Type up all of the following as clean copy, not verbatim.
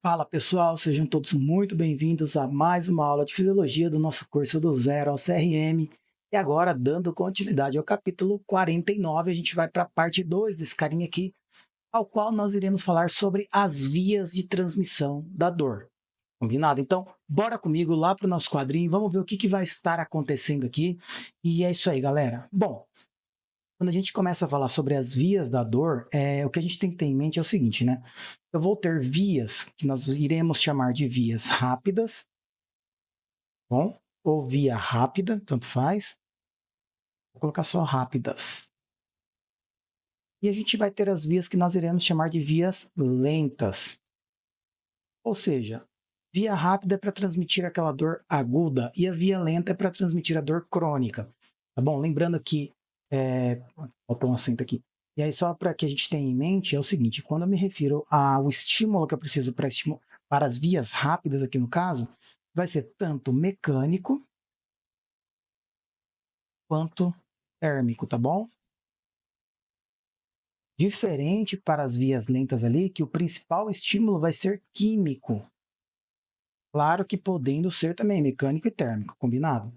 Fala pessoal, sejam todos muito bem-vindos a mais uma aula de Fisiologia do nosso curso do Zero ao CRM. E agora, dando continuidade ao capítulo 49, a gente vai para a parte 2 desse carinha aqui, ao qual nós iremos falar sobre as vias de transmissão da dor. Combinado? Então, bora comigo lá para o nosso quadrinho, vamos ver o que vai estar acontecendo aqui. E é isso aí, galera. Bom, quando a gente começa a falar sobre as vias da dor, o que a gente tem que ter em mente é o seguinte, né? Eu vou ter vias que nós iremos chamar de vias rápidas, bom? Ou via rápida, tanto faz. Vou colocar só rápidas. E a gente vai ter as vias que nós iremos chamar de vias lentas. Ou seja, via rápida é para transmitir aquela dor aguda e a via lenta é para transmitir a dor crônica. Tá bom? Lembrando que faltou um acento aqui. E aí, só para que a gente tenha em mente, é o seguinte: quando eu me refiro ao estímulo que eu preciso para as vias rápidas, aqui no caso, vai ser tanto mecânico quanto térmico, tá bom? Diferente para as vias lentas ali, que o principal estímulo vai ser químico. Claro que podendo ser também mecânico e térmico, combinado?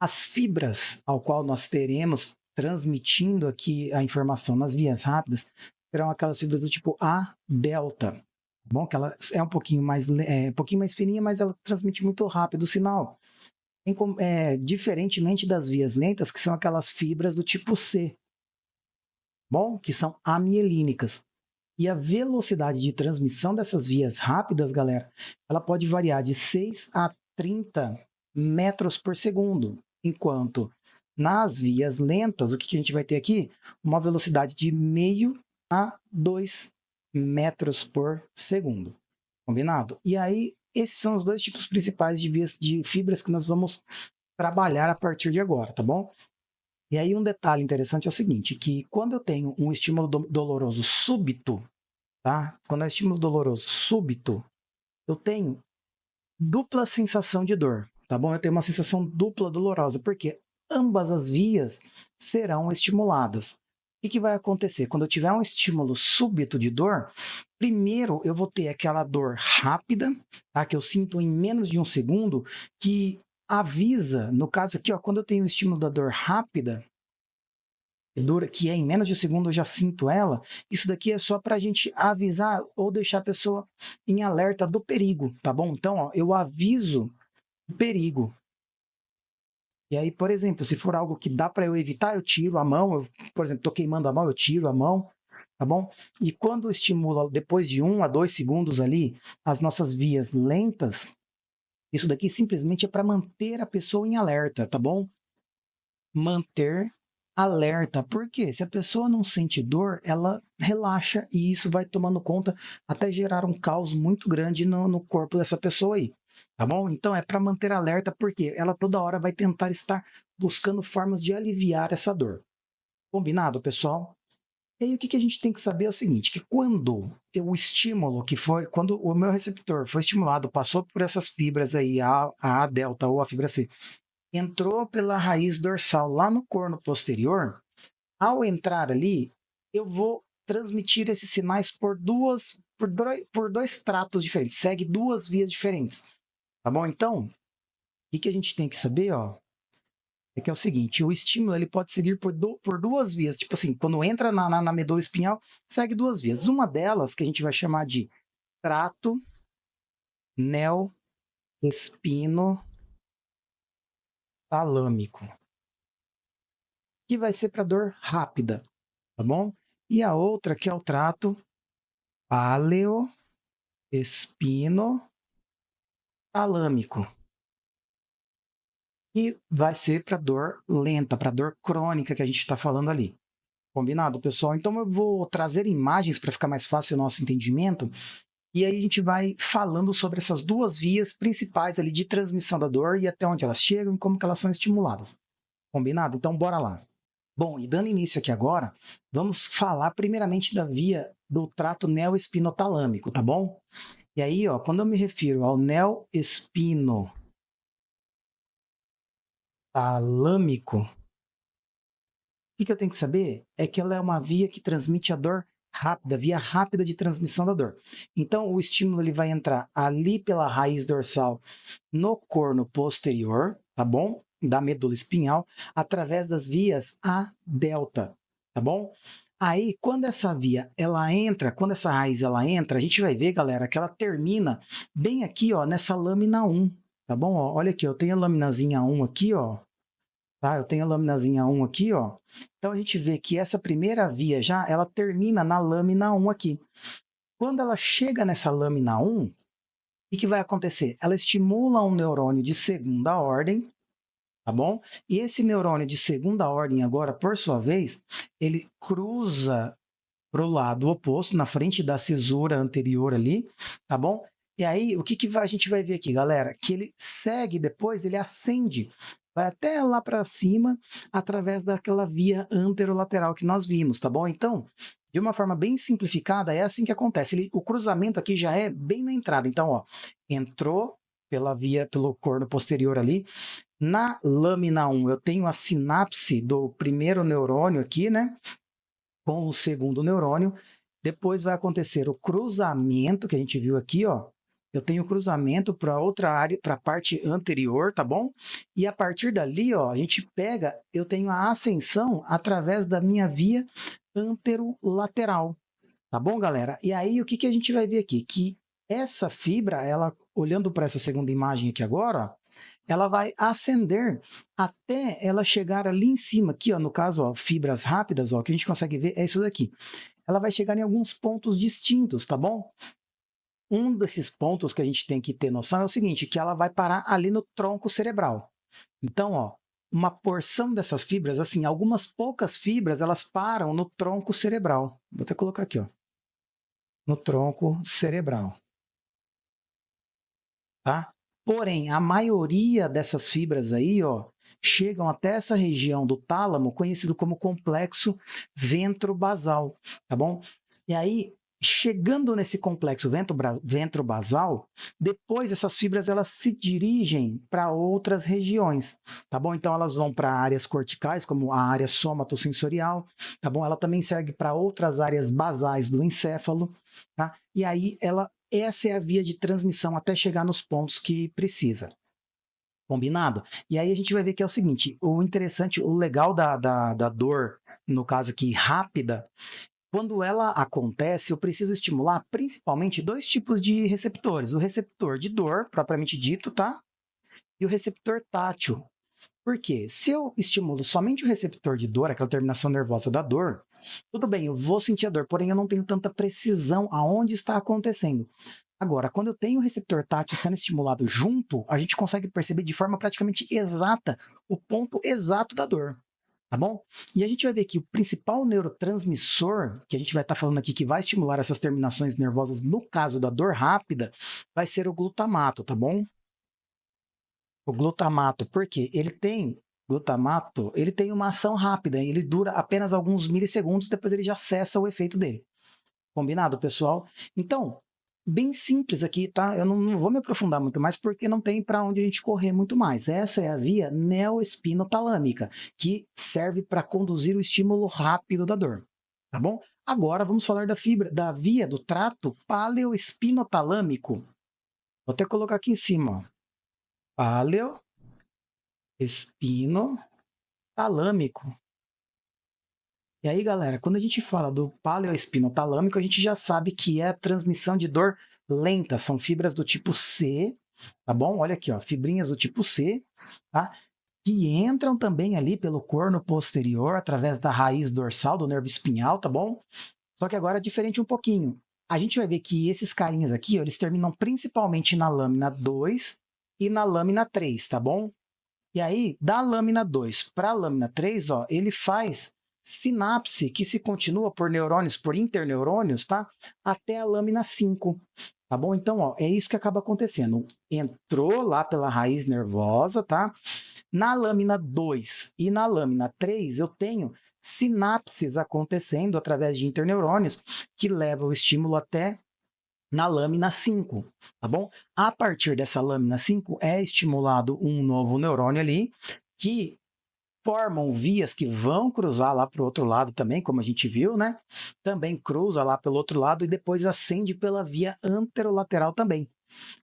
As fibras ao qual nós teremos transmitindo aqui a informação nas vias rápidas serão aquelas fibras do tipo A delta, bom, que ela é um pouquinho mais fininha, mas ela transmite muito rápido o sinal. Diferentemente das vias lentas, que são aquelas fibras do tipo C, bom, que são amielínicas. E a velocidade de transmissão dessas vias rápidas, galera, ela pode variar de 6 a 30 metros por segundo, enquanto nas vias lentas, o que a gente vai ter aqui? Uma velocidade de meio a 2 metros por segundo. Combinado? E aí, esses são os dois tipos principais de vias de fibras que nós vamos trabalhar a partir de agora, tá bom? E aí um detalhe interessante é o seguinte, que quando eu tenho um estímulo doloroso súbito, tá? Quando é estímulo doloroso súbito, eu tenho dupla sensação de dor, tá bom? Eu tenho uma sensação dupla dolorosa, porque ambas as vias serão estimuladas. O que vai acontecer? Quando eu tiver um estímulo súbito de dor, primeiro eu vou ter aquela dor rápida, tá? Que eu sinto em menos de um segundo, que avisa, no caso aqui, ó, quando eu tenho o estímulo da dor rápida, que é em menos de um segundo eu já sinto ela, isso daqui é só para a gente avisar ou deixar a pessoa em alerta do perigo, tá bom? Então, ó, eu aviso o perigo. E aí, por exemplo, se for algo que dá para eu evitar, eu tiro a mão. Por exemplo, estou queimando a mão, eu tiro a mão, tá bom? E quando estimula, depois de 1 a 2 segundos ali, as nossas vias lentas, isso daqui simplesmente é para manter a pessoa em alerta, tá bom? Manter alerta, porque se a pessoa não sente dor, ela relaxa e isso vai tomando conta até gerar um caos muito grande no corpo dessa pessoa aí, tá bom? Então é para manter alerta, porque ela toda hora vai tentar estar buscando formas de aliviar essa dor. Combinado, pessoal? E aí o que a gente tem que saber é o seguinte, que quando o estímulo que foi, quando o meu receptor foi estimulado, passou por essas fibras aí, a delta ou a fibra C, entrou pela raiz dorsal lá no corno posterior, ao entrar ali, eu vou transmitir esses sinais por dois tratos diferentes, segue duas vias diferentes, tá bom? Então, o que a gente tem que saber, ó, é que é o seguinte, o estímulo ele pode seguir por duas vias, tipo assim, quando entra na medula espinhal, segue duas vias. Uma delas, que a gente vai chamar de trato neoespinotalâmico, que vai ser para dor rápida, tá bom? E a outra que é o trato paleoespinotalâmico, que vai ser para dor lenta, para dor crônica que a gente está falando ali. Combinado, pessoal? Então eu vou trazer imagens para ficar mais fácil o nosso entendimento, e aí a gente vai falando sobre essas duas vias principais ali de transmissão da dor e até onde elas chegam e como que elas são estimuladas. Combinado? Então bora lá. Bom, e dando início aqui agora, vamos falar primeiramente da via do trato neoespinotalâmico, tá bom? E aí, ó, quando eu me refiro ao neoespinotalâmico, o que eu tenho que saber é que ela é uma via que transmite a dor rápida, via rápida de transmissão da dor. Então, o estímulo ele vai entrar ali pela raiz dorsal no corno posterior, tá bom? Da medula espinhal, através das vias A delta, tá bom? Aí, quando essa via ela entra, quando essa raiz ela entra, a gente vai ver, galera, que ela termina bem aqui, ó, nessa lâmina 1, tá bom? Ó, olha aqui, eu tenho a laminazinha 1 aqui, ó. Tá? Eu tenho a laminazinha 1 aqui, ó. Então a gente vê que essa primeira via já, ela termina na lâmina 1 aqui. Quando ela chega nessa lâmina 1, o que vai acontecer? Ela estimula um neurônio de segunda ordem, tá bom? E esse neurônio de segunda ordem agora, por sua vez, ele cruza para o lado oposto, na frente da cisura anterior ali, tá bom? E aí, o que a gente vai ver aqui, galera? Que ele segue depois, ele ascende, vai até lá para cima, através daquela via anterolateral que nós vimos, tá bom? Então, de uma forma bem simplificada, é assim que acontece. O cruzamento aqui já é bem na entrada. Então, ó, entrou pela via, pelo corno posterior ali. Na lâmina 1, eu tenho a sinapse do primeiro neurônio aqui, né? Com o segundo neurônio. Depois vai acontecer o cruzamento, que a gente viu aqui, ó. Eu tenho cruzamento para outra área, para a parte anterior, tá bom? E a partir dali, ó, a gente pega, eu tenho a ascensão através da minha via anterolateral, tá bom, galera? E aí, o que a gente vai ver aqui? Que essa fibra, ela, olhando para essa segunda imagem aqui agora, ó, ela vai ascender até ela chegar ali em cima, aqui, ó, no caso, ó, fibras rápidas, ó, que a gente consegue ver é isso daqui. Ela vai chegar em alguns pontos distintos, tá bom? Um desses pontos que a gente tem que ter noção é o seguinte, que ela vai parar ali no tronco cerebral. Então, ó, uma porção dessas fibras, assim, algumas poucas fibras, elas param no tronco cerebral. Vou até colocar aqui, ó, no tronco cerebral, tá? Porém, a maioria dessas fibras aí, ó, chegam até essa região do tálamo, conhecido como complexo ventrobasal, tá bom? E aí, chegando nesse complexo ventrobasal, depois essas fibras elas se dirigem para outras regiões, tá bom? Então elas vão para áreas corticais, como a área somatosensorial, tá bom? Ela também serve para outras áreas basais do encéfalo, tá? E aí essa é a via de transmissão até chegar nos pontos que precisa. Combinado? E aí a gente vai ver que é o seguinte, o interessante, o legal da dor, no caso aqui, rápida, quando ela acontece, eu preciso estimular principalmente dois tipos de receptores. O receptor de dor, propriamente dito, tá? E o receptor tátil. Por quê? Se eu estimulo somente o receptor de dor, aquela terminação nervosa da dor, tudo bem, eu vou sentir a dor, porém eu não tenho tanta precisão aonde está acontecendo. Agora, quando eu tenho o receptor tátil sendo estimulado junto, a gente consegue perceber de forma praticamente exata o ponto exato da dor. Tá bom? E a gente vai ver que o principal neurotransmissor que a gente vai estar falando aqui que vai estimular essas terminações nervosas no caso da dor rápida vai ser o glutamato, tá bom? O glutamato, porque ele tem uma ação rápida, ele dura apenas alguns milissegundos, depois ele já cessa o efeito dele. Combinado, pessoal? Então, bem simples aqui, tá? Eu não vou me aprofundar muito mais porque não tem para onde a gente correr muito mais. Essa é a via neoespinotalâmica, que serve para conduzir o estímulo rápido da dor, tá bom? Agora vamos falar da via do trato paleoespinotalâmico. Vou até colocar aqui em cima, ó. Paleoespinotalâmico. E aí, galera, quando a gente fala do paleoespinotalâmico, a gente já sabe que é a transmissão de dor lenta, são fibras do tipo C, tá bom? Olha aqui, ó, fibrinhas do tipo C, tá? Que entram também ali pelo corno posterior, através da raiz dorsal do nervo espinhal, tá bom? Só que agora é diferente um pouquinho. A gente vai ver que esses carinhas aqui, ó, eles terminam principalmente na lâmina 2 e na lâmina 3, tá bom? E aí, da lâmina 2 para a lâmina 3, ó, ele faz sinapse que se continua por neurônios, por interneurônios, tá? Até a lâmina 5, tá bom? Então, ó, é isso que acaba acontecendo. Entrou lá pela raiz nervosa, tá? Na lâmina 2 e na lâmina 3, eu tenho sinapses acontecendo através de interneurônios que levam o estímulo até na lâmina 5, tá bom? A partir dessa lâmina 5 é estimulado um novo neurônio ali que formam vias que vão cruzar lá para o outro lado também, como a gente viu, né? Também cruza lá pelo outro lado e depois ascende pela via anterolateral também.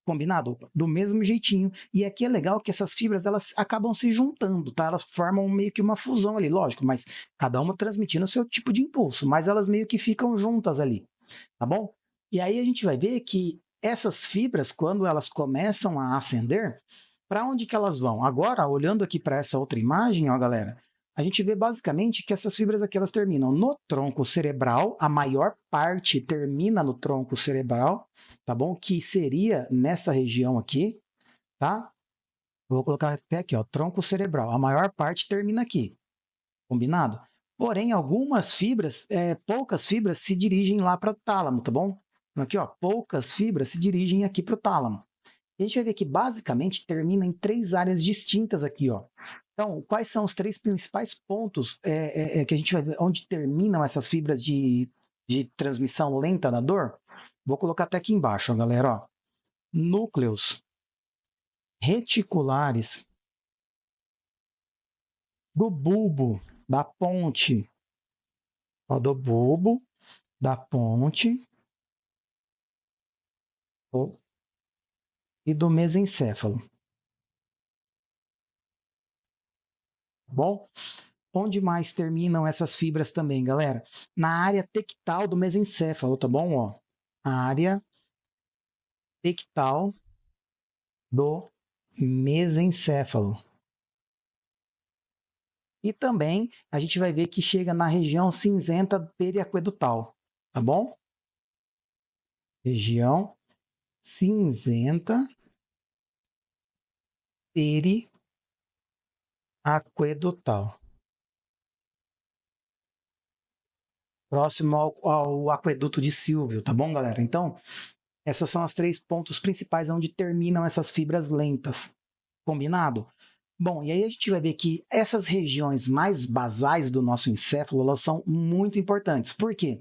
Combinado? Do mesmo jeitinho. E aqui é legal que essas fibras, elas acabam se juntando, tá? Elas formam meio que uma fusão ali, lógico, mas cada uma transmitindo o seu tipo de impulso, mas elas meio que ficam juntas ali, tá bom? E aí a gente vai ver que essas fibras, quando elas começam a ascender, para onde que elas vão? Agora, olhando aqui para essa outra imagem, ó, galera, a gente vê basicamente que essas fibras aqui elas terminam no tronco cerebral, a maior parte termina no tronco cerebral, tá bom? Que seria nessa região aqui, tá? Vou colocar até aqui, ó, tronco cerebral. A maior parte termina aqui, combinado? Porém, algumas fibras, poucas fibras se dirigem lá para o tálamo, tá bom? Então, aqui, ó, poucas fibras se dirigem aqui para o tálamo. E a gente vai ver que basicamente termina em 3 áreas distintas aqui, ó. Então, quais são os 3 principais pontos que a gente vai ver onde terminam essas fibras de transmissão lenta da dor? Vou colocar até aqui embaixo, ó, galera, ó. Núcleos reticulares do bulbo da ponte, ó, do bulbo da ponte ó, e do mesencéfalo. Bom? Onde mais terminam essas fibras também, galera? Na área tectal do mesencéfalo, tá bom? Ó, a área tectal do mesencéfalo. E também a gente vai ver que chega na região cinzenta periaquedutal, tá bom? Região cinzenta periaquedutal. Próximo ao aqueduto de Silvio, tá bom, galera? Então, essas são as 3 pontos principais onde terminam essas fibras lentas. Combinado? Bom, e aí a gente vai ver que essas regiões mais basais do nosso encéfalo, elas são muito importantes. Por quê?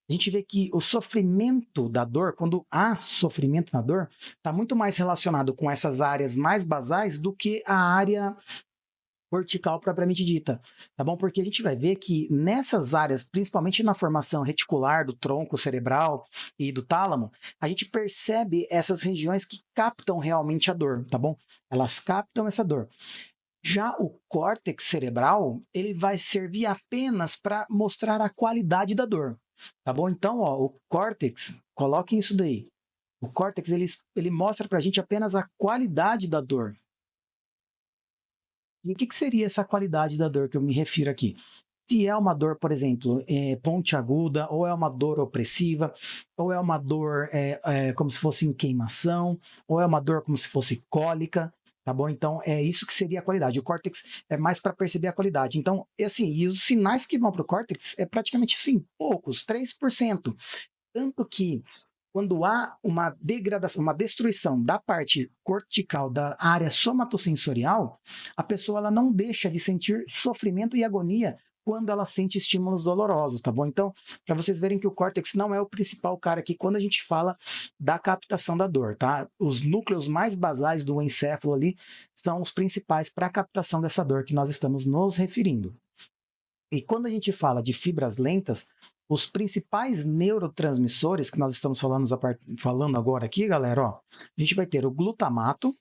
A gente vê que o sofrimento da dor, quando há sofrimento na dor, está muito mais relacionado com essas áreas mais basais do que a área cortical propriamente dita, tá bom? Porque a gente vai ver que nessas áreas, principalmente na formação reticular do tronco cerebral e do tálamo, a gente percebe essas regiões que captam realmente a dor, tá bom? Elas captam essa dor. Já o córtex cerebral, ele vai servir apenas para mostrar a qualidade da dor, tá bom? Então, ó, o córtex, coloquem isso daí. O córtex, ele mostra para a gente apenas a qualidade da dor. E o que seria essa qualidade da dor que eu me refiro aqui? Se é uma dor, por exemplo, pontiaguda, ou é uma dor opressiva, ou é uma dor como se fosse em queimação, ou é uma dor como se fosse cólica, tá bom? Então, é isso que seria a qualidade. O córtex é mais para perceber a qualidade. Então, assim, e os sinais que vão para o córtex é praticamente, assim, poucos, 3%. Tanto que quando há uma degradação, uma destruição da parte cortical, da área somatosensorial, a pessoa ela não deixa de sentir sofrimento e agonia quando ela sente estímulos dolorosos, tá bom? Então, para vocês verem que o córtex não é o principal cara aqui quando a gente fala da captação da dor, tá? Os núcleos mais basais do encéfalo ali são os principais para a captação dessa dor que nós estamos nos referindo. E quando a gente fala de fibras lentas, os principais neurotransmissores que nós estamos falando agora aqui, galera, ó, a gente vai ter o glutamato.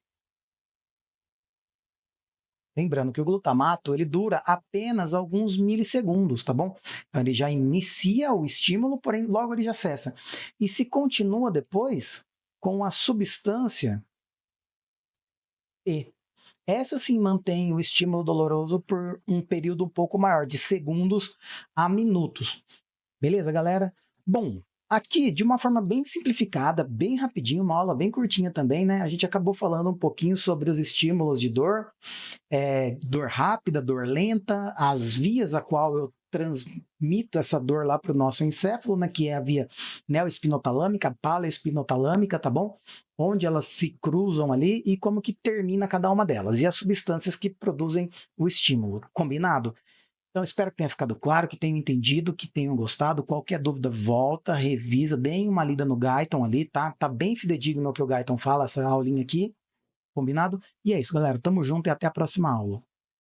Lembrando que o glutamato ele dura apenas alguns milissegundos, tá bom? Então ele já inicia o estímulo, porém logo ele já cessa. E se continua depois com a substância E. Essa sim mantém o estímulo doloroso por um período um pouco maior, de segundos a minutos. Beleza, galera? Bom, aqui, de uma forma bem simplificada, bem rapidinho, uma aula bem curtinha também, né? A gente acabou falando um pouquinho sobre os estímulos de dor, dor rápida, dor lenta, as vias a qual eu transmito essa dor lá para o nosso encéfalo, né? Que é a via neoespinotalâmica, paleoespinotalâmica, tá bom? Onde elas se cruzam ali e como que termina cada uma delas. E as substâncias que produzem o estímulo. Combinado? Então, espero que tenha ficado claro, que tenham entendido, que tenham gostado. Qualquer dúvida, volta, revisa, deem uma lida no Guyton ali, tá? Tá bem fidedigno o que o Guyton fala, essa aulinha aqui. Combinado? E é isso, galera. Tamo junto e até a próxima aula.